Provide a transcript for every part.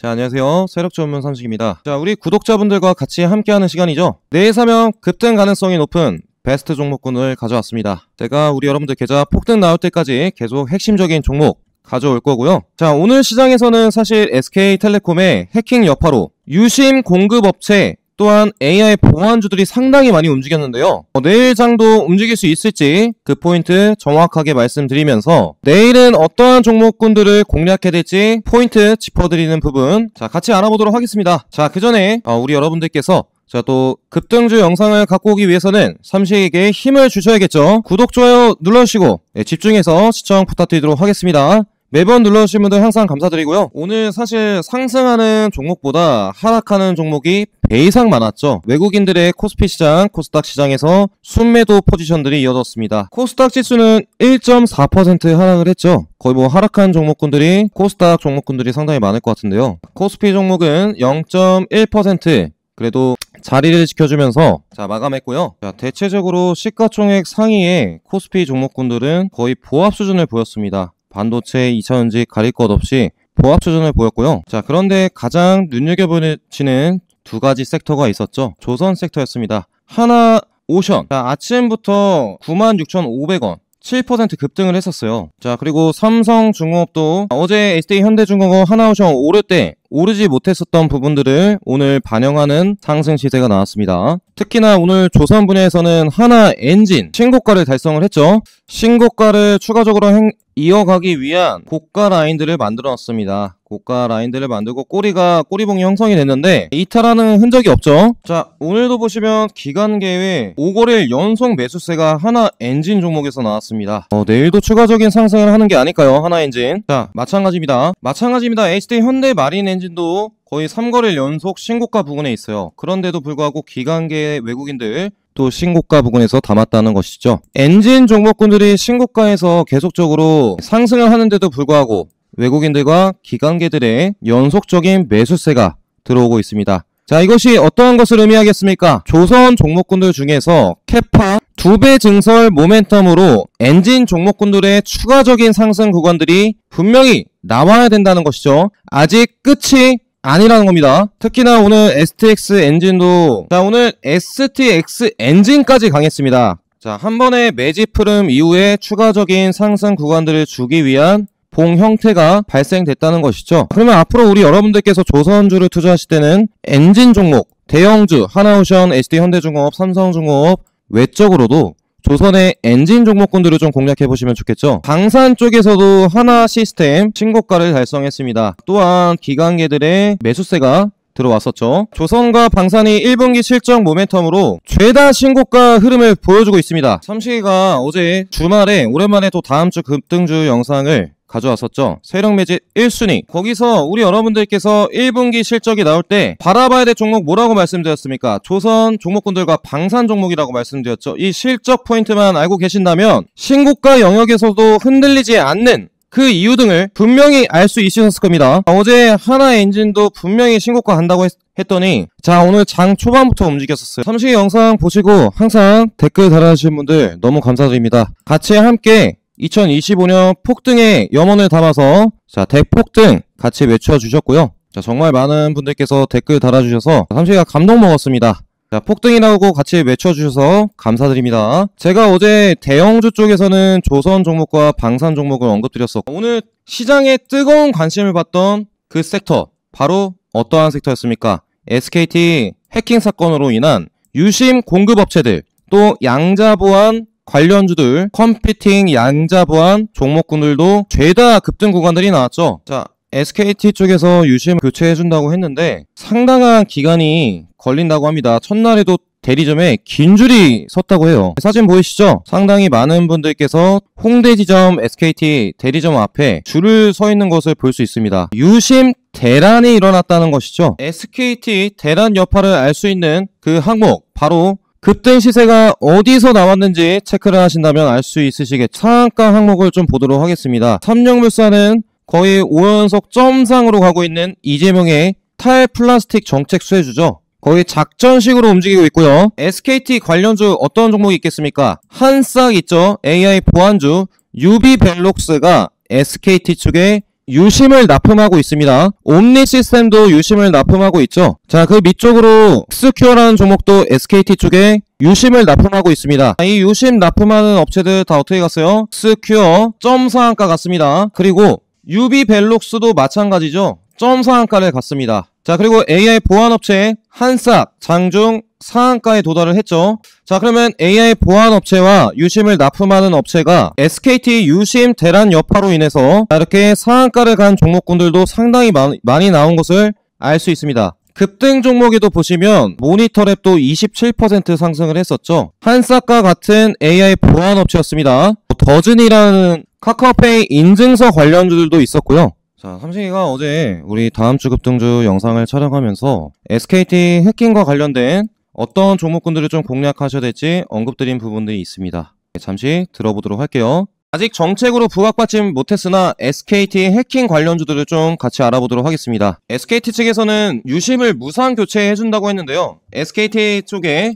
자, 안녕하세요. 세력 전문 삼식입니다. 자, 우리 구독자분들과 같이 함께하는 시간이죠. 내일 사면 급등 가능성이 높은 베스트 종목군을 가져왔습니다. 제가 우리 여러분들 계좌 폭등 나올 때까지 계속 핵심적인 종목 가져올 거고요. 자, 오늘 시장에서는 사실 SK텔레콤의 해킹 여파로 유심 공급업체 또한 AI 보안주들이 상당히 많이 움직였는데요. 내일 장도 움직일 수 있을지 그 포인트 정확하게 말씀드리면서 내일은 어떠한 종목군들을 공략해야 될지 포인트 짚어드리는 부분 자 같이 알아보도록 하겠습니다. 자, 그 전에 우리 여러분들께서 자, 또 급등주 영상을 갖고 오기 위해서는 삼식에게 힘을 주셔야겠죠. 구독, 좋아요 눌러주시고 집중해서 시청 부탁드리도록 하겠습니다. 매번 눌러주신 분들 항상 감사드리고요. 오늘 사실 상승하는 종목보다 하락하는 종목이 배 이상 많았죠. 외국인들의 코스피 시장, 코스닥 시장에서 순매도 포지션들이 이어졌습니다. 코스닥 지수는 1.4% 하락을 했죠. 거의 뭐 하락한 종목군들이 코스닥 종목군들이 상당히 많을 것 같은데요. 코스피 종목은 0.1% 그래도 자리를 지켜주면서 자 마감했고요. 자, 대체적으로 시가총액 상위의 코스피 종목군들은 거의 보합 수준을 보였습니다. 반도체, 2차전지 가릴 것 없이 보합 수준을 보였고요. 자, 그런데 가장 눈여겨보시는 두 가지 섹터가 있었죠. 조선 섹터였습니다. 하나오션. 자, 아침부터 96,500원. 7% 급등을 했었어요. 자, 그리고 삼성중공업도 어제 SD현대중공업 하나오션 오를 때 오르지 못했었던 부분들을 오늘 반영하는 상승 시세가 나왔습니다. 특히나 오늘 조선 분야에서는 하나엔진 신고가를 달성을 했죠. 신고가를 추가적으로 이어가기 위한 고가 라인들을 만들어 놨습니다. 고가 라인들을 만들고 꼬리봉이 형성이 됐는데 이탈하는 흔적이 없죠. 자, 오늘도 보시면 기간계의 5거래일 연속 매수세가 하나엔진 종목에서 나왔습니다. 내일도 추가적인 상승을 하는 게 아닐까요? 하나엔진. 자, 마찬가지입니다. HD 현대마린엔진도 거의 3거래일 연속 신고가 부근에 있어요. 그런데도 불구하고 기간계 외국인들 또 신고가 부근에서 담았다는 것이죠. 엔진 종목군들이 신고가에서 계속적으로 상승을 하는데도 불구하고 외국인들과 기관계들의 연속적인 매수세가 들어오고 있습니다. 자, 이것이 어떠한 것을 의미하겠습니까? 조선 종목군들 중에서 캐파 2배 증설 모멘텀으로 엔진 종목군들의 추가적인 상승 구간들이 분명히 나와야 된다는 것이죠. 아직 끝이 아니라는 겁니다. 특히나 오늘 STX 엔진도 자, 오늘 STX 엔진까지 강했습니다. 자, 한 번의 매집 흐름 이후에 추가적인 상승 구간들을 주기 위한 봉 형태가 발생됐다는 것이죠. 그러면 앞으로 우리 여러분들께서 조선주를 투자하실 때는 엔진 종목, 대형주, 하나오션, SD현대중공업, 삼성중공업 외적으로도 조선의 엔진 종목군들을 좀 공략해보시면 좋겠죠. 방산 쪽에서도 하나시스템 신고가를 달성했습니다. 또한 기관계들의 매수세가 들어왔었죠. 조선과 방산이 1분기 실적 모멘텀으로 최다 신고가 흐름을 보여주고 있습니다. 삼식이가 어제 주말에 오랜만에 또 다음주 급등주 영상을 가져왔었죠. 세력 매집 1순위. 거기서 우리 여러분들께서 1분기 실적이 나올 때 바라봐야 될 종목 뭐라고 말씀드렸습니까? 조선 종목군들과 방산 종목이라고 말씀드렸죠. 이 실적 포인트만 알고 계신다면 신고가 영역에서도 흔들리지 않는 그 이유 등을 분명히 알 수 있으셨을 겁니다. 어제 하나엔진도 분명히 신고가 한다고 했더니 자, 오늘 장 초반부터 움직였었어요. 삼식이 영상 보시고 항상 댓글 달아주신 분들 너무 감사드립니다. 같이 함께 2025년 폭등의 염원을 담아서 자, 대폭등 같이 외쳐주셨고요. 자, 정말 많은 분들께서 댓글 달아주셔서 삼식이가 감동 먹었습니다. 자, 폭등이라고 같이 외쳐주셔서 감사드립니다. 제가 어제 대형주 쪽에서는 조선 종목과 방산 종목을 언급드렸었고 오늘 시장에 뜨거운 관심을 받던 그 섹터 바로 어떠한 섹터였습니까? SKT 해킹 사건으로 인한 유심 공급업체들 또 양자보안 관련주들 컴퓨팅 양자보안 종목군들도 죄다 급등 구간들이 나왔죠. 자, SKT 쪽에서 유심 교체해준다고 했는데 상당한 기간이 걸린다고 합니다. 첫날에도 대리점에 긴 줄이 섰다고 해요. 사진 보이시죠? 상당히 많은 분들께서 홍대 지점 SKT 대리점 앞에 줄을 서 있는 것을 볼 수 있습니다. 유심 대란이 일어났다는 것이죠. SKT 대란 여파를 알 수 있는 그 항목 바로 급등 시세가 어디서 나왔는지 체크를 하신다면 알 수 있으시겠죠. 상한가 항목을 좀 보도록 하겠습니다. 삼성물산은 거의 5연속 점상으로 가고 있는 이재명의 탈플라스틱 정책 수혜주죠. 거의 작전식으로 움직이고 있고요. SKT 관련주 어떤 종목이 있겠습니까? 한싹 있죠. AI 보안주 유비벨록스가 SKT 측의 유심을 납품하고 있습니다. 옴니 시스템도 유심을 납품하고 있죠. 자, 그 밑쪽으로 스큐어라는 종목도 SKT 쪽에 유심을 납품하고 있습니다. 이 유심 납품하는 업체들 다 어떻게 갔어요? 스큐어 점 상한가 갔습니다. 그리고 유비벨록스도 마찬가지죠. 점 상한가를 갔습니다. 자, 그리고 AI 보안업체 한싹 장중 상한가에 도달을 했죠. 자, 그러면 AI 보안업체와 유심을 납품하는 업체가 SKT 유심 대란 여파로 인해서 이렇게 상한가를 간 종목군들도 상당히 많이 나온 것을 알 수 있습니다. 급등 종목에도 보시면 모니터랩도 27% 상승을 했었죠. 한싹과 같은 AI 보안업체였습니다. 더즌이라는 카카오페이 인증서 관련주들도 있었고요. 자, 삼식이가 어제 우리 다음주 급등주 영상을 촬영하면서 SKT 해킹과 관련된 어떤 종목군들을 좀 공략하셔야 될지 언급드린 부분들이 있습니다. 잠시 들어보도록 할게요. 아직 정책으로 부각받지 못했으나 SKT 해킹 관련주들을 좀 같이 알아보도록 하겠습니다. SKT 측에서는 유심을 무상 교체해준다고 했는데요. SKT 쪽에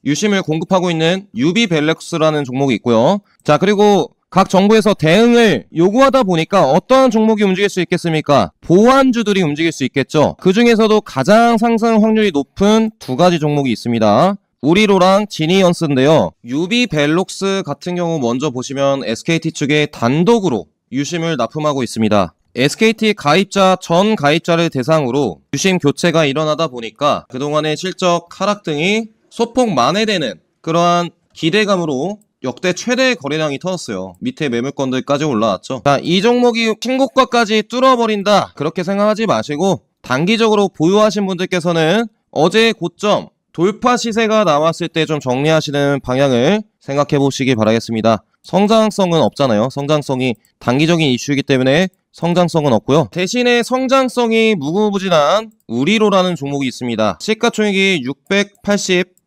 유심을 공급하고 있는 유비벨록스라는 종목이 있고요. 자, 그리고 각 정부에서 대응을 요구하다 보니까 어떠한 종목이 움직일 수 있겠습니까? 보안주들이 움직일 수 있겠죠. 그 중에서도 가장 상승 확률이 높은 두 가지 종목이 있습니다. 우리로랑 지니언스인데요. 유비벨록스 같은 경우 먼저 보시면 SKT 측에 단독으로 유심을 납품하고 있습니다. SKT 가입자 전 가입자를 대상으로 유심 교체가 일어나다 보니까 그동안의 실적 하락 등이 소폭 만회되는 그러한 기대감으로 역대 최대 거래량이 터졌어요. 밑에 매물권들까지 올라왔죠. 자, 이 종목이 신고가까지 뚫어버린다 그렇게 생각하지 마시고 단기적으로 보유하신 분들께서는 어제의 고점 돌파 시세가 나왔을 때 좀 정리하시는 방향을 생각해 보시기 바라겠습니다. 성장성은 없잖아요. 성장성이 단기적인 이슈이기 때문에 성장성은 없고요. 대신에 성장성이 무궁무진한 우리로라는 종목이 있습니다. 시가총액이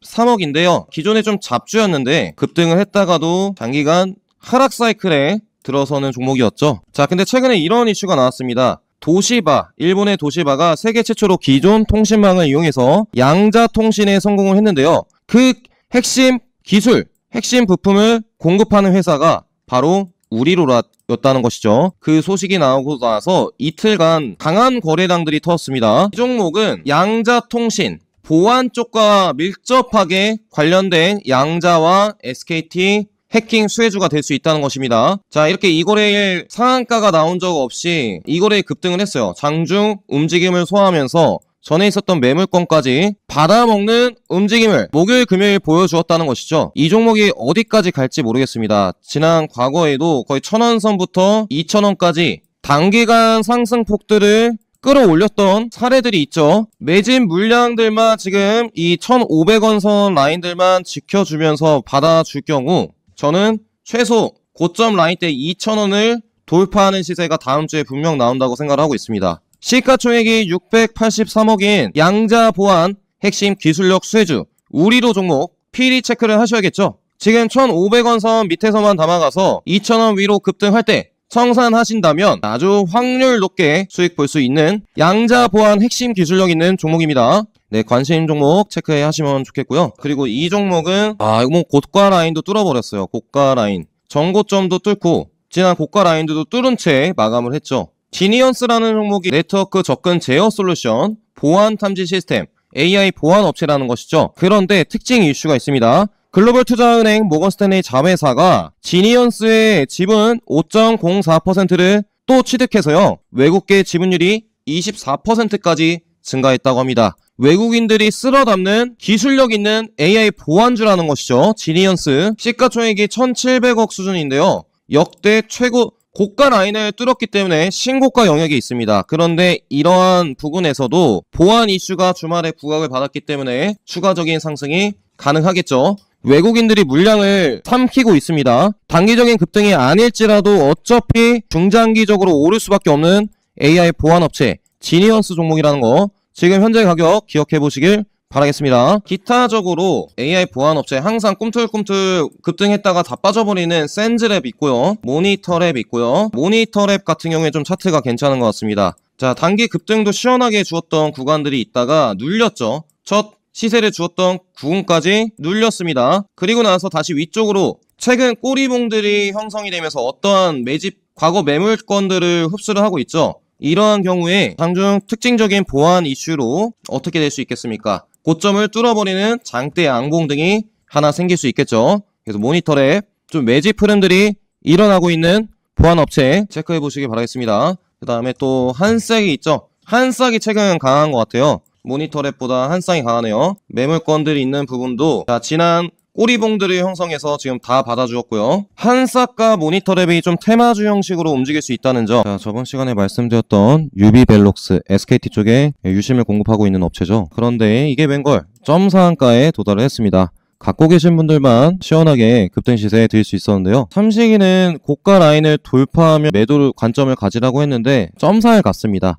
683억인데요. 기존에 좀 잡주였는데 급등을 했다가도 단기간 하락 사이클에 들어서는 종목이었죠. 자, 근데 최근에 이런 이슈가 나왔습니다. 도시바, 일본의 도시바가 세계 최초로 기존 통신망을 이용해서 양자 통신에 성공을 했는데요. 그 핵심 기술, 핵심 부품을 공급하는 회사가 바로 우리로라였다는 것이죠. 그 소식이 나오고 나서 이틀간 강한 거래량들이 터졌습니다. 이 종목은 양자 통신, 보안 쪽과 밀접하게 관련된 양자와 SKT 해킹 수혜주가 될 수 있다는 것입니다. 자, 이렇게 이 거래일 상한가가 나온 적 없이 이 거래에 급등을 했어요. 장중 움직임을 소화하면서 전에 있었던 매물권까지 받아먹는 움직임을 목요일 금요일 보여주었다는 것이죠. 이 종목이 어디까지 갈지 모르겠습니다. 지난 과거에도 거의 1000원선부터 2000원까지 단기간 상승폭들을 끌어올렸던 사례들이 있죠. 매진 물량들만 지금 이 1500원 선 라인들만 지켜주면서 받아줄 경우 저는 최소 고점 라인 때 2000원을 돌파하는 시세가 다음 주에 분명 나온다고 생각을 하고 있습니다. 시가총액이 683억인 양자 보안 핵심 기술력 수혜주 우리로 종목 필히 체크를 하셔야겠죠. 지금 1500원 선 밑에서만 담아가서 2000원 위로 급등할 때 청산하신다면 아주 확률 높게 수익 볼 수 있는 양자 보안 핵심 기술력 있는 종목입니다. 네, 관심 종목 체크해 하시면 좋겠고요. 그리고 이 종목은 이거 뭐 고가 라인도 뚫어버렸어요. 고가 라인 전고점도 뚫고 지난 고가 라인도 뚫은 채 마감을 했죠. 지니언스라는 종목이 네트워크 접근 제어 솔루션 보안 탐지 시스템 AI 보안 업체라는 것이죠. 그런데 특징 이슈가 있습니다. 글로벌 투자은행 모건스탠레이 자회사가 지니언스의 지분 5.04%를 또 취득해서요. 외국계 지분율이 24%까지 증가했다고 합니다. 외국인들이 쓸어담는 기술력 있는 AI 보안주라는 것이죠. 지니언스 시가총액이 1700억 수준인데요. 역대 최고 고가 라인을 뚫었기 때문에 신고가 영역에 있습니다. 그런데 이러한 부분에서도 보안 이슈가 주말에 부각을 받았기 때문에 추가적인 상승이 가능하겠죠. 외국인들이 물량을 삼키고 있습니다. 단기적인 급등이 아닐지라도 어차피 중장기적으로 오를 수밖에 없는 AI 보안업체 지니언스 종목이라는 거 지금 현재 가격 기억해 보시길 바라겠습니다. 기타적으로 AI 보안업체 항상 꿈틀꿈틀 급등했다가 다 빠져버리는 센즈랩 있고요. 모니터랩 있고요. 모니터랩 같은 경우에 좀 차트가 괜찮은 것 같습니다. 자, 단기 급등도 시원하게 주었던 구간들이 있다가 눌렸죠. 첫 시세를 주었던 구간까지 눌렸습니다. 그리고 나서 다시 위쪽으로 최근 꼬리봉들이 형성이 되면서 어떠한 매집 과거 매물권들을 흡수를 하고 있죠. 이러한 경우에 장중 특징적인 보안 이슈로 어떻게 될 수 있겠습니까? 고점을 뚫어버리는 장대 양봉 등이 하나 생길 수 있겠죠. 그래서 모니터랩 좀 매집 흐름들이 일어나고 있는 보안 업체 체크해 보시기 바라겠습니다. 그 다음에 또 한싹이 있죠. 한싹이 최근 강한 것 같아요. 모니터랩보다 한싹이 강하네요. 매물권들이 있는 부분도 지난 꼬리봉들을 형성해서 지금 다 받아주었고요. 한싹과 모니터랩이 좀 테마주 형식으로 움직일 수 있다는 점. 저번 시간에 말씀드렸던 유비벨록스 SKT 쪽에 유심을 공급하고 있는 업체죠. 그런데 이게 웬걸 점상한가에 도달을 했습니다. 갖고 계신 분들만 시원하게 급등 시세에 드릴 수 있었는데요. 삼식이는 고가 라인을 돌파하며 매도 관점을 가지라고 했는데 점상에 갔습니다.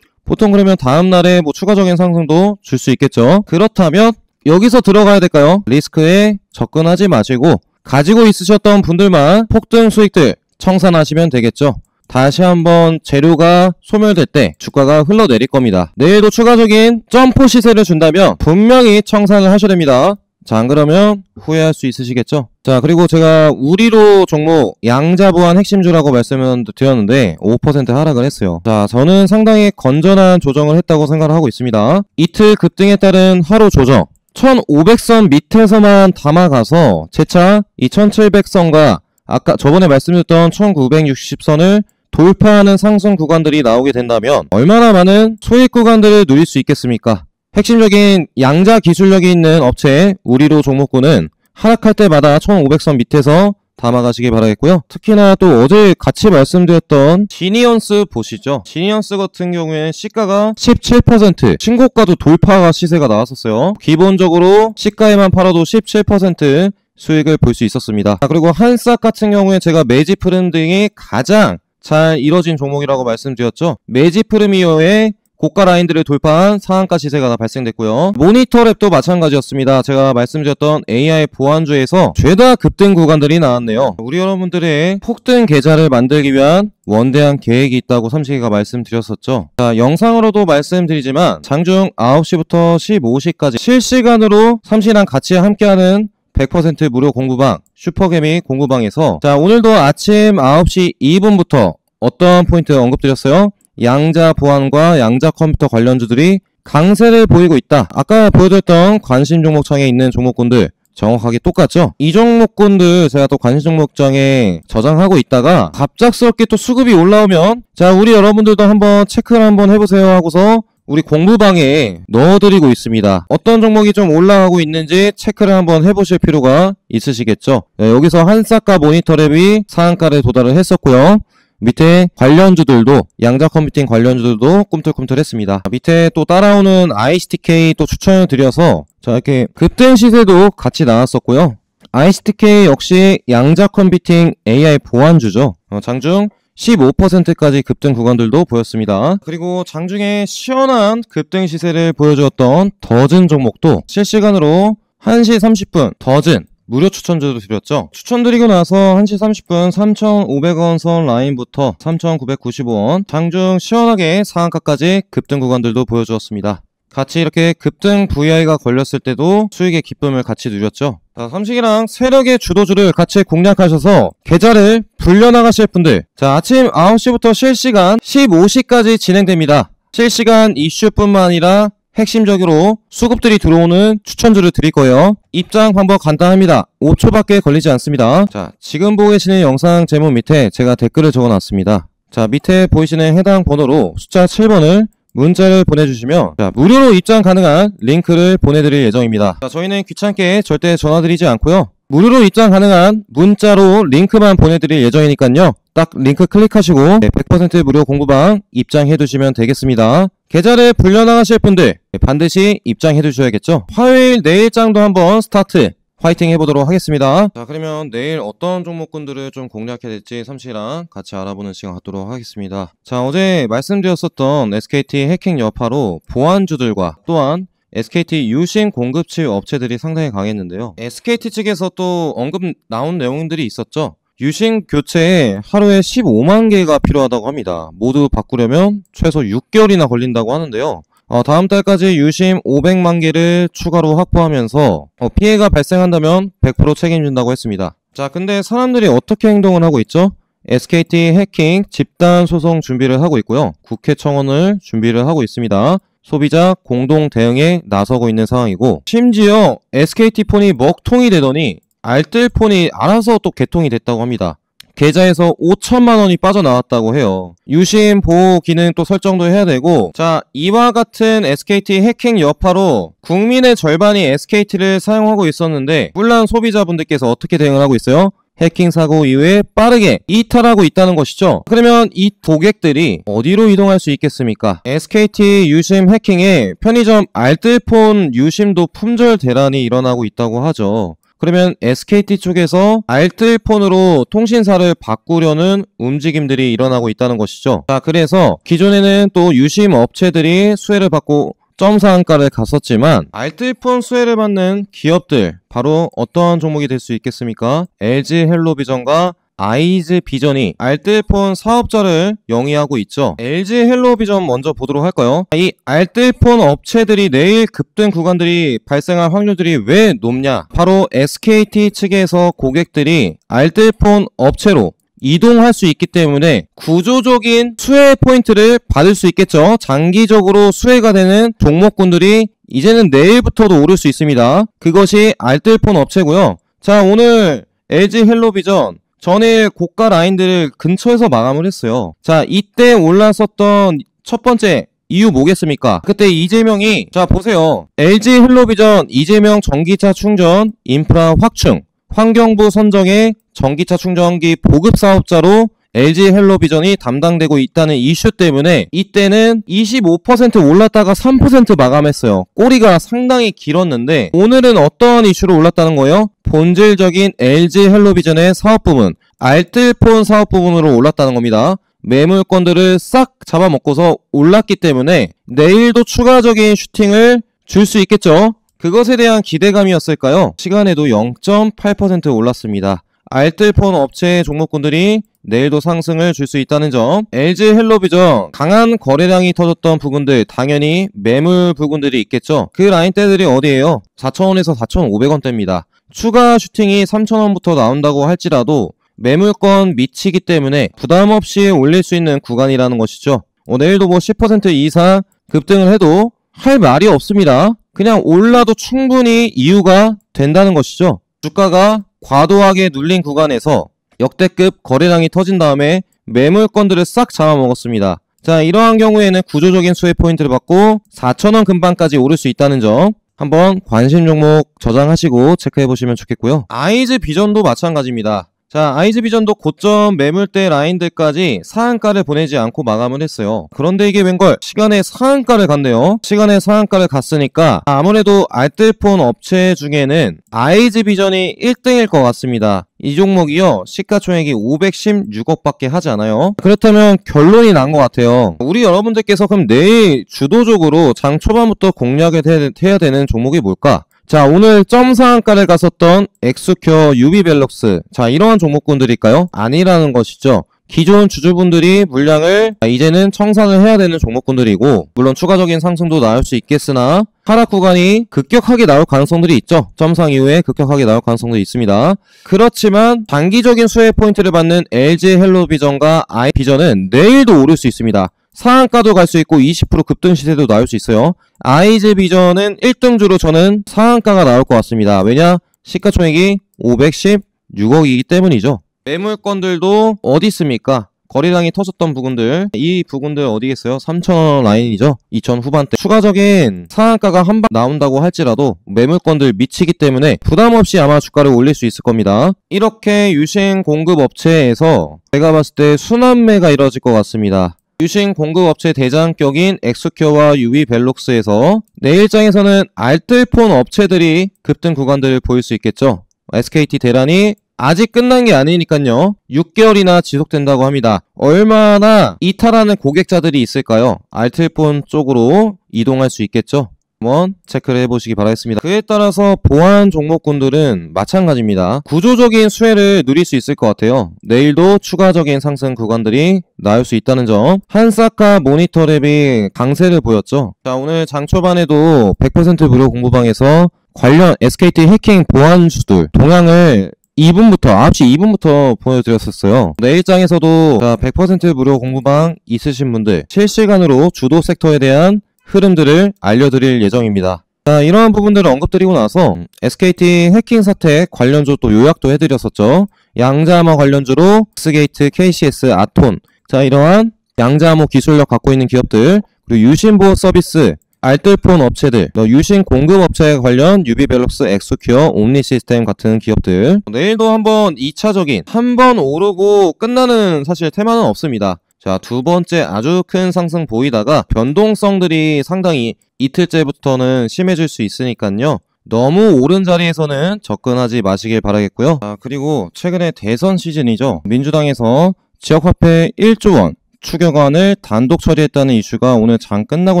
보통 그러면 다음날에 추가적인 상승도 줄 수 있겠죠. 그렇다면 여기서 들어가야 될까요? 리스크에 접근하지 마시고 가지고 있으셨던 분들만 폭등 수익들 청산하시면 되겠죠. 다시 한번 재료가 소멸될 때 주가가 흘러내릴 겁니다. 내일도 추가적인 점프 시세를 준다면 분명히 청산을 하셔야 됩니다. 자, 안 그러면 후회할 수 있으시겠죠? 자, 그리고 제가 우리로 종목 양자보안 핵심주라고 말씀을 드렸는데 5% 하락을 했어요. 자, 저는 상당히 건전한 조정을 했다고 생각을 하고 있습니다. 이틀 급등에 따른 하루 조정 1500선 밑에서만 담아가서 재차 2700선과 아까 저번에 말씀드렸던 1960선을 돌파하는 상승 구간들이 나오게 된다면 얼마나 많은 소액 구간들을 누릴 수 있겠습니까? 핵심적인 양자 기술력이 있는 업체 우리로 종목군은 하락할 때마다 1500선 밑에서 담아가시기 바라겠고요. 특히나 또 어제 같이 말씀드렸던 지니언스 보시죠. 지니언스 같은 경우에는 시가가 17% 신고가도 돌파 시세가 나왔었어요. 기본적으로 시가에만 팔아도 17% 수익을 볼 수 있었습니다. 그리고 한싹 같은 경우에 제가 매집 흐름 등이 가장 잘 이뤄진 종목이라고 말씀드렸죠. 매집 흐름 이후에 고가 라인들을 돌파한 상한가 시세가 발생됐고요. 모니터랩도 마찬가지였습니다. 제가 말씀드렸던 AI 보안주에서 죄다 급등 구간들이 나왔네요. 우리 여러분들의 폭등 계좌를 만들기 위한 원대한 계획이 있다고 삼식이가 말씀드렸었죠. 자, 영상으로도 말씀드리지만 장중 9시부터 15시까지 실시간으로 삼식이랑 같이 함께하는 100% 무료 공부방 슈퍼개미 공부방에서 자, 오늘도 아침 9시 2분부터 어떤 포인트 언급드렸어요? 양자 보안과 양자 컴퓨터 관련주들이 강세를 보이고 있다. 아까 보여드렸던 관심 종목창에 있는 종목군들 정확하게 똑같죠? 이 종목군들 제가 또 관심 종목장에 저장하고 있다가 갑작스럽게 또 수급이 올라오면 자, 우리 여러분들도 한번 체크를 한번 해보세요 하고서 우리 공부방에 넣어드리고 있습니다. 어떤 종목이 좀 올라가고 있는지 체크를 한번 해보실 필요가 있으시겠죠? 네, 여기서 한싹과 모니터랩이 상한가를 도달을 했었고요. 밑에 관련주들도 양자 컴퓨팅 관련주들도 꿈틀꿈틀했습니다. 밑에 또 따라오는 ICTK 또 추천을 드려서 자, 이렇게 급등 시세도 같이 나왔었고요. ICTK 역시 양자 컴퓨팅 AI 보안주죠. 장중 15%까지 급등 구간들도 보였습니다. 그리고 장중에 시원한 급등 시세를 보여주었던 더즌 종목도 실시간으로 1시 30분 더즌 무료 추천주도 드렸죠. 추천드리고 나서 1시 30분 3,500원 선 라인부터 3,995원 장중 시원하게 상한가까지 급등 구간들도 보여주었습니다. 같이 이렇게 급등 VI가 걸렸을 때도 수익의 기쁨을 같이 누렸죠. 자, 삼식이랑 세력의 주도주를 같이 공략하셔서 계좌를 불려나가실 분들 자, 아침 9시부터 실시간 15시까지 진행됩니다. 실시간 이슈뿐만 아니라 핵심적으로 수급들이 들어오는 추천주를 드릴 거예요. 입장 방법 간단합니다. 5초밖에 걸리지 않습니다. 자, 지금 보고 계시는 영상 제목 밑에 제가 댓글을 적어놨습니다. 자, 밑에 보이시는 해당 번호로 숫자 7번을 문자를 보내주시면 자, 무료로 입장 가능한 링크를 보내드릴 예정입니다. 자, 저희는 귀찮게 절대 전화드리지 않고요. 무료로 입장 가능한 문자로 링크만 보내드릴 예정이니까요. 딱 링크 클릭하시고 100% 무료 공부방 입장해두시면 되겠습니다. 계좌를 불려나가실 분들 반드시 입장해두셔야겠죠. 화요일 내일장도 한번 스타트 화이팅 해보도록 하겠습니다. 자, 그러면 내일 어떤 종목군들을 좀 공략해야 될지 삼시랑 같이 알아보는 시간 갖도록 하겠습니다. 자, 어제 말씀드렸었던 SKT 해킹 여파로 보안주들과 또한 SKT 유심 공급치 업체들이 상당히 강했는데요. SKT 측에서 또 언급 나온 내용들이 있었죠. 유심 교체에 하루에 15만 개가 필요하다고 합니다. 모두 바꾸려면 최소 6개월이나 걸린다고 하는데요. 다음 달까지 유심 500만 개를 추가로 확보하면서 피해가 발생한다면 100% 책임진다고 했습니다. 자, 근데 사람들이 어떻게 행동을 하고 있죠? SKT 해킹 집단 소송 준비를 하고 있고요. 국회 청원을 준비를 하고 있습니다. 소비자 공동 대응에 나서고 있는 상황이고, 심지어 SKT폰이 먹통이 되더니 알뜰폰이 알아서 또 개통이 됐다고 합니다. 계좌에서 5천만 원이 빠져나왔다고 해요. 유심 보호 기능 또 설정도 해야 되고, 자, 이와 같은 SKT 해킹 여파로 국민의 절반이 SKT를 사용하고 있었는데, 혼란 소비자분들께서 어떻게 대응을 하고 있어요? 해킹 사고 이후에 빠르게 이탈하고 있다는 것이죠. 그러면 이 고객들이 어디로 이동할 수 있겠습니까? SKT 유심 해킹에 편의점 알뜰폰 유심도 품절 대란이 일어나고 있다고 하죠. 그러면 SKT 쪽에서 알뜰폰으로 통신사를 바꾸려는 움직임들이 일어나고 있다는 것이죠. 자, 그래서 기존에는 또 유심 업체들이 수혜를 받고 점상한가를 갔었지만, 알뜰폰 수혜를 받는 기업들, 바로 어떠한 종목이 될 수 있겠습니까? LG 헬로비전과 아이즈비전이 알뜰폰 사업자를 영위하고 있죠. LG 헬로비전 먼저 보도록 할까요? 이 알뜰폰 업체들이 내일 급등 구간들이 발생할 확률들이 왜 높냐? 바로 SKT 측에서 고객들이 알뜰폰 업체로 이동할 수 있기 때문에 구조적인 수혜 포인트를 받을 수 있겠죠. 장기적으로 수혜가 되는 종목군들이 이제는 내일부터도 오를 수 있습니다. 그것이 알뜰폰 업체고요. 자, 오늘 LG 헬로비전 전일 고가 라인들을 근처에서 마감을 했어요. 자, 이때 올랐었던 첫 번째 이유 뭐겠습니까? 그때 이재명이, 자 보세요, LG 헬로비전 이재명 전기차 충전 인프라 확충, 환경부 선정의 전기차 충전기 보급 사업자로 LG 헬로비전이 담당되고 있다는 이슈 때문에 이때는 25% 올랐다가 3% 마감했어요. 꼬리가 상당히 길었는데, 오늘은 어떤 이슈로 올랐다는 거예요? 본질적인 LG 헬로비전의 사업 부분, 알뜰폰 사업 부분으로 올랐다는 겁니다. 매물권들을 싹 잡아먹고서 올랐기 때문에 내일도 추가적인 슈팅을 줄 수 있겠죠. 그것에 대한 기대감이었을까요? 시간에도 0.8% 올랐습니다. 알뜰폰 업체 종목군들이 내일도 상승을 줄 수 있다는 점. LG 헬로비전 강한 거래량이 터졌던 부분들, 당연히 매물 부분들이 있겠죠. 그 라인대들이 어디예요? 4,000원에서 4,500원대입니다. 추가 슈팅이 3,000원부터 나온다고 할지라도 매물권 미치기 때문에 부담없이 올릴 수 있는 구간이라는 것이죠. 내일도 뭐 10% 이상 급등을 해도 할 말이 없습니다. 그냥 올라도 충분히 이유가 된다는 것이죠. 주가가 과도하게 눌린 구간에서 역대급 거래량이 터진 다음에 매물권들을 싹 잡아먹었습니다. 자, 이러한 경우에는 구조적인 수혜 포인트를 받고 4,000원 근방까지 오를 수 있다는 점, 한번 관심 종목 저장하시고 체크해보시면 좋겠고요. 아이즈비전도 마찬가지입니다. 자, 아이즈비전도 고점 매물대 라인들까지 상한가를 보내지 않고 마감을 했어요. 그런데 이게 웬걸 시간에 상한가를 갔네요. 시간에 상한가를 갔으니까 아무래도 알뜰폰 업체 중에는 아이즈비전이 1등일 것 같습니다. 이 종목이요, 시가총액이 516억 밖에 하지 않아요. 그렇다면 결론이 난 것 같아요. 우리 여러분들께서 그럼 내일 주도적으로 장 초반부터 공략을 해야 되는 종목이 뭘까? 자, 오늘 점상한가를 갔었던 엑스큐어 유비벨럭스, 자, 이러한 종목군들일까요? 아니라는 것이죠. 기존 주주분들이 물량을 이제는 청산을 해야 되는 종목군들이고, 물론 추가적인 상승도 나올 수 있겠으나 하락 구간이 급격하게 나올 가능성들이 있죠. 점상 이후에 급격하게 나올 가능성도 있습니다. 그렇지만 단기적인 수혜 포인트를 받는 LG 헬로비전과 아이비전은 내일도 오를 수 있습니다. 상한가도 갈 수 있고 20% 급등 시세도 나올 수 있어요. 아이즈비전은 1등주로 저는 상한가가 나올 것 같습니다. 왜냐? 시가총액이 516억이기 때문이죠. 매물권들도 어디 있습니까? 거래량이 터졌던 부분들, 이 부분들 어디겠어요? 3,000원 라인이죠. 2,000 후반대. 추가적인 상한가가 한 방 나온다고 할지라도 매물권들 미치기 때문에 부담없이 아마 주가를 올릴 수 있을 겁니다. 이렇게 유심 공급 업체에서 제가 봤을 때 순환매가 이루어질 것 같습니다. 유심 공급업체 대장격인 엑스큐어와 유비벨록스에서 내일장에서는 알뜰폰 업체들이 급등 구간들을 보일 수 있겠죠. SKT 대란이 아직 끝난 게 아니니까요. 6개월이나 지속된다고 합니다. 얼마나 이탈하는 고객자들이 있을까요? 알뜰폰 쪽으로 이동할 수 있겠죠. 한번 체크를 해보시기 바라겠습니다. 그에 따라서 보안 종목군들은 마찬가지입니다. 구조적인 수혜를 누릴 수 있을 것 같아요. 내일도 추가적인 상승 구간들이 나올 수 있다는 점. 한사카 모니터랩이 강세를 보였죠. 자, 오늘 장 초반에도 100% 무료 공부방에서 관련 SKT 해킹 보안주들 동향을 2분부터 9시 2분부터 보여드렸었어요. 내일장에서도 100% 무료 공부방 있으신 분들 실시간으로 주도 섹터에 대한 흐름들을 알려드릴 예정입니다. 자, 이러한 부분들을 언급드리고 나서 SKT 해킹 사태 관련주 또 요약도 해드렸었죠. 양자암호 관련주로 엑스게이트, KCS, 아톤, 자, 이러한 양자암호 기술력 갖고 있는 기업들, 그리고 유심보호 서비스, 알뜰폰 업체들, 유심 공급 업체 관련 유비벨롭스, 엑소큐어, 옴니시스템 같은 기업들. 내일도 한번 2차적인 한번 오르고 끝나는 사실 테마는 없습니다. 자, 두 번째 아주 큰 상승 보이다가 변동성들이 상당히 이틀째부터는 심해질 수 있으니까요. 너무 오른 자리에서는 접근하지 마시길 바라겠고요. 자, 그리고 최근에 대선 시즌이죠. 민주당에서 지역화폐 1조 원 추경안을 단독 처리했다는 이슈가 오늘 장 끝나고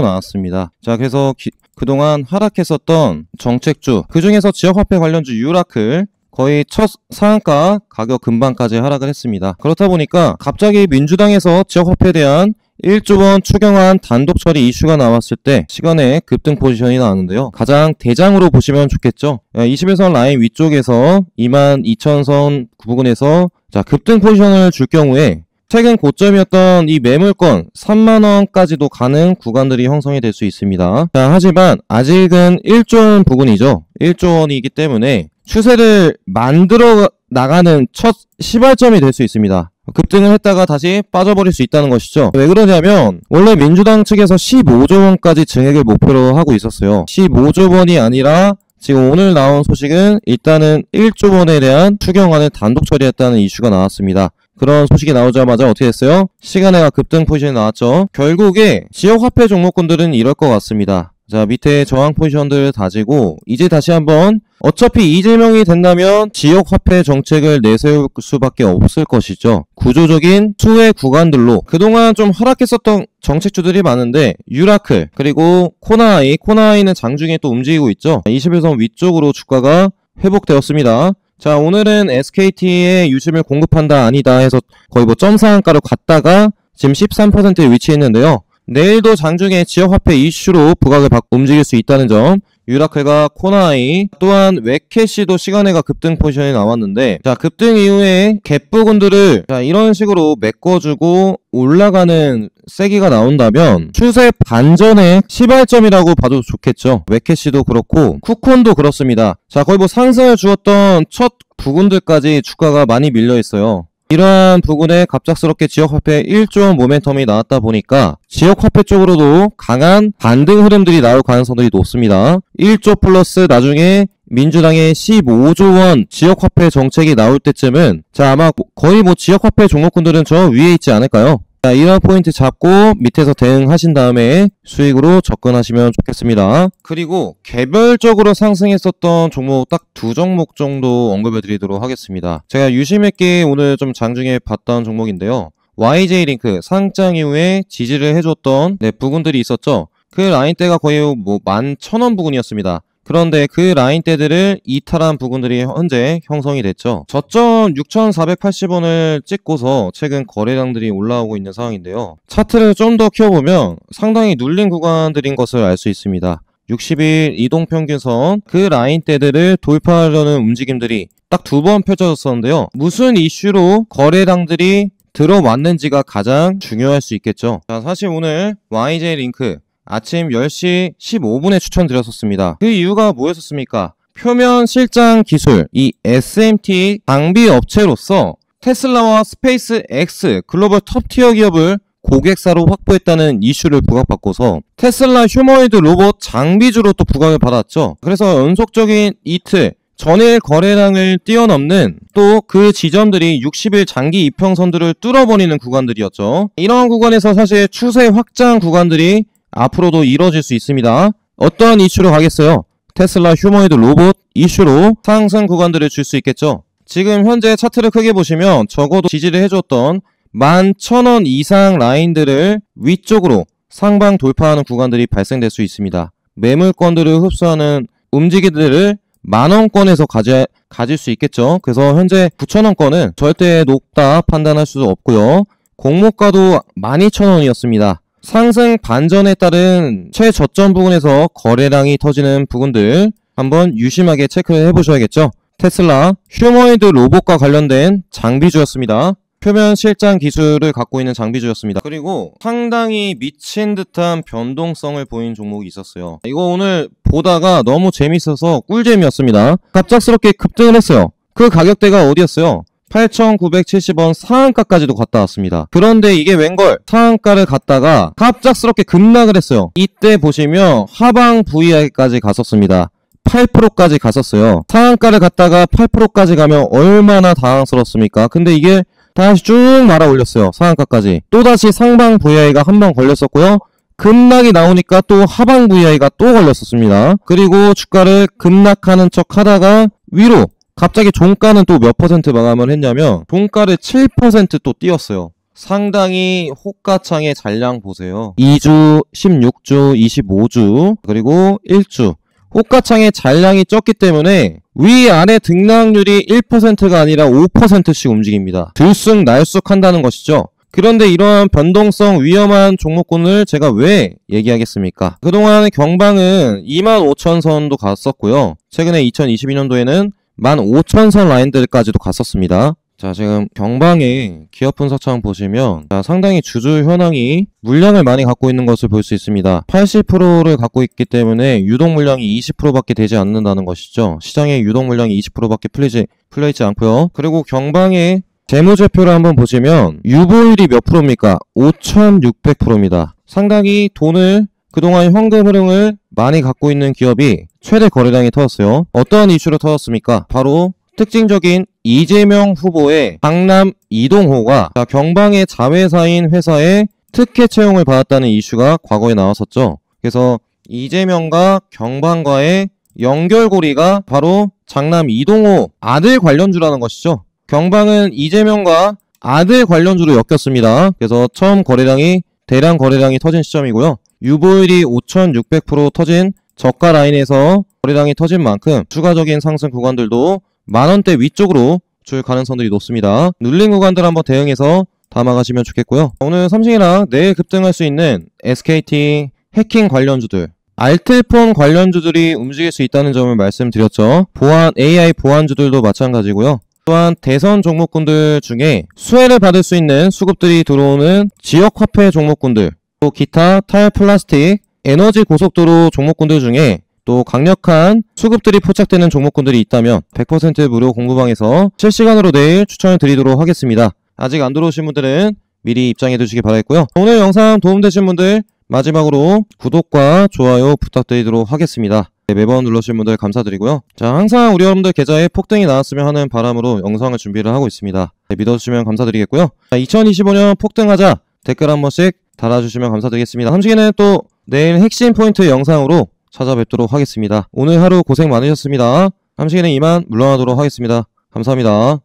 나왔습니다. 자, 그래서 그동안 하락했었던 정책주, 그중에서 지역화폐 관련주 유라클 거의 첫 상한가 가격 근방까지 하락을 했습니다. 그렇다 보니까 갑자기 민주당에서 지역화폐에 대한 1조 원 추경안 단독 처리 이슈가 나왔을 때 시간에 급등 포지션이 나왔는데요. 가장 대장으로 보시면 좋겠죠. 21선 라인 위쪽에서 22,000선 부근에서 자, 급등 포지션을 줄 경우에 최근 고점이었던 이 매물권 3만원까지도 가는 구간들이 형성이 될 수 있습니다. 자, 하지만 아직은 1조 원 부근이죠. 1조 원이기 때문에 추세를 만들어 나가는 첫 시발점이 될 수 있습니다. 급등을 했다가 다시 빠져버릴 수 있다는 것이죠. 왜 그러냐면 원래 민주당 측에서 15조 원까지 증액을 목표로 하고 있었어요. 15조 원이 아니라 지금 오늘 나온 소식은 일단은 1조 원에 대한 추경안을 단독 처리했다는 이슈가 나왔습니다. 그런 소식이 나오자마자 어떻게 됐어요? 시간에가 급등 포지션이 나왔죠. 결국에 지역화폐 종목군들은 이럴 것 같습니다. 자, 밑에 저항 포지션들을 다지고 이제 다시 한번 어차피 이재명이 된다면 지역화폐 정책을 내세울 수밖에 없을 것이죠. 구조적인 수혜 구간들로 그동안 좀 하락했었던 정책주들이 많은데 유라클 그리고 코나아이는 장중에 또 움직이고 있죠. 21선 위쪽으로 주가가 회복되었습니다. 자, 오늘은 SKT의 유심을 공급한다 아니다 해서 거의 점상한가로 갔다가 지금 13%에 위치했는데요. 내일도 장중에 지역화폐 이슈로 부각을 받고 움직일 수 있다는 점, 유라클과 코나아이 또한 웹캐시도 시간에가 급등 포지션이 나왔는데, 자, 급등 이후에 갭 부분들을 자, 이런 식으로 메꿔주고 올라가는 세기가 나온다면 추세 반전의 시발점이라고 봐도 좋겠죠. 웹캐시도 그렇고 쿠콘도 그렇습니다. 자, 거의 상승을 주었던 첫 부분들까지 주가가 많이 밀려 있어요. 이러한 부분에 갑작스럽게 지역화폐 1조 원 모멘텀이 나왔다 보니까 지역화폐 쪽으로도 강한 반등 흐름들이 나올 가능성들이 높습니다. 1조 플러스 나중에 민주당의 15조 원 지역화폐 정책이 나올 때쯤은 자, 아마 거의 지역화폐 종목군들은 저 위에 있지 않을까요? 자, 이런 포인트 잡고 밑에서 대응하신 다음에 수익으로 접근하시면 좋겠습니다. 그리고 개별적으로 상승했었던 종목 딱 두 종목 정도 언급해 드리도록 하겠습니다. 제가 유심있게 오늘 좀 장중에 봤던 종목인데요. YJ링크 상장 이후에 지지를 해줬던 부근들이 있었죠. 그 라인대가 거의 11,000원 부근이었습니다. 그런데 그 라인대들을 이탈한 부분들이 현재 형성이 됐죠. 저점 6,480원을 찍고서 최근 거래량들이 올라오고 있는 상황인데요. 차트를 좀 더 키워보면 상당히 눌린 구간들인 것을 알 수 있습니다. 60일 이동평균선 그 라인대들을 돌파하려는 움직임들이 딱 두 번 펼쳐졌었는데요. 무슨 이슈로 거래량들이 들어왔는지가 가장 중요할 수 있겠죠. 자, 사실 오늘 YJ링크 아침 10시 15분에 추천드렸었습니다. 그 이유가 뭐였었습니까? 표면 실장 기술, 이 SMT 장비 업체로서 테슬라와 스페이스 X 글로벌 톱티어 기업을 고객사로 확보했다는 이슈를 부각받고서 테슬라 휴머노이드 로봇 장비주로 또 부각을 받았죠. 그래서 연속적인 이틀 전일 거래량을 뛰어넘는 또 그 지점들이 60일 장기 이평선들을 뚫어버리는 구간들이었죠. 이러한 구간에서 사실 추세 확장 구간들이 앞으로도 이뤄질 수 있습니다. 어떠한 이슈로 가겠어요? 테슬라 휴머노이드 로봇 이슈로 상승 구간들을 줄 수 있겠죠. 지금 현재 차트를 크게 보시면 적어도 지지를 해줬던 11,000원 이상 라인들을 위쪽으로 상방 돌파하는 구간들이 발생될 수 있습니다. 매물권들을 흡수하는 움직이들을 만원권에서 가질 수 있겠죠. 그래서 현재 9,000원권은 절대 높다 판단할 수 없고요. 공모가도 12,000원이었습니다. 상승 반전에 따른 최저점 부분에서 거래량이 터지는 부분들 한번 유심하게 체크를 해보셔야겠죠. 테슬라, 휴머노이드 로봇과 관련된 장비주였습니다. 표면 실장 기술을 갖고 있는 장비주였습니다. 그리고 상당히 미친 듯한 변동성을 보인 종목이 있었어요. 이거 오늘 보다가 너무 재밌어서 꿀잼이었습니다. 갑작스럽게 급등을 했어요. 그 가격대가 어디였어요? 8,970원 상한가까지도 갔다 왔습니다. 그런데 이게 웬걸 상한가를 갔다가 갑작스럽게 급락을 했어요. 이때 보시면 하방 VI까지 갔었습니다. 8%까지 갔었어요. 상한가를 갔다가 8%까지 가면 얼마나 당황스럽습니까? 근데 이게 다시 쭉 말아 올렸어요. 상한가까지. 또다시 상방 VI가 한 번 걸렸었고요. 급락이 나오니까 또 하방 VI가 또 걸렸었습니다. 그리고 주가를 급락하는 척 하다가 위로 갑자기 종가는 또 몇 퍼센트 마감을 했냐면 종가를 7% 또 띄웠어요. 상당히 호가창의 잔량 보세요. 2주, 16주, 25주, 그리고 1주. 호가창의 잔량이 적기 때문에 위아래 등락률이 1%가 아니라 5%씩 움직입니다. 들쑥날쑥 한다는 것이죠. 그런데 이러한 변동성 위험한 종목군을 제가 왜 얘기하겠습니까? 그동안 경방은 25,000선도 갔었고요. 최근에 2022년도에는 15,000선 라인들까지도 갔었습니다. 자, 지금 경방의 기업 분석창 보시면 상당히 주주 현황이 물량을 많이 갖고 있는 것을 볼 수 있습니다. 80%를 갖고 있기 때문에 유동 물량이 20%밖에 되지 않는다는 것이죠. 시장의 유동 물량이 20%밖에 풀려있지 않고요. 그리고 경방의 재무제표를 한번 보시면 유보율이 몇 프로입니까? 5,600%입니다. 상당히 돈을 그동안 현금 흐름을 많이 갖고 있는 기업이 최대 거래량이 터졌어요. 어떠한 이슈로 터졌습니까? 바로 특징적인 이재명 후보의 강남 이동호가 경방의 자회사인 회사에 특혜 채용을 받았다는 이슈가 과거에 나왔었죠. 그래서 이재명과 경방과의 연결고리가 바로 장남 이동호 아들 관련주라는 것이죠. 경방은 이재명과 아들 관련주로 엮였습니다. 그래서 처음 대량 거래량이 터진 시점이고요. 유보율이 5,600% 터진 저가 라인에서 거래량이 터진 만큼 추가적인 상승 구간들도 만원대 위쪽으로 줄 가능성들이 높습니다. 눌린 구간들 한번 대응해서 담아가시면 좋겠고요. 오늘 삼성이랑 내일 급등할 수 있는 SKT 해킹 관련주들, 알뜰폰 관련주들이 움직일 수 있다는 점을 말씀드렸죠. AI 보안주들도 마찬가지고요. 또한 대선 종목군들 중에 수혜를 받을 수 있는 수급들이 들어오는 지역화폐 종목군들, 또 기타 타일 플라스틱, 에너지 고속도로 종목군들 중에 또 강력한 수급들이 포착되는 종목군들이 있다면 100% 무료 공부방에서 실시간으로 내일 추천을 드리도록 하겠습니다. 아직 안 들어오신 분들은 미리 입장해 두시기 바라겠고요. 오늘 영상 도움되신 분들 마지막으로 구독과 좋아요 부탁드리도록 하겠습니다. 매번 눌러주신 분들 감사드리고요. 자, 항상 우리 여러분들 계좌에 폭등이 나왔으면 하는 바람으로 영상을 준비를 하고 있습니다. 믿어주시면 감사드리겠고요. 자, 2025년 폭등하자 댓글 한 번씩 달아주시면 감사드리겠습니다. 삼식이는 또 내일 핵심 포인트 영상으로 찾아뵙도록 하겠습니다. 오늘 하루 고생 많으셨습니다. 삼식이는 이만 물러나도록 하겠습니다. 감사합니다.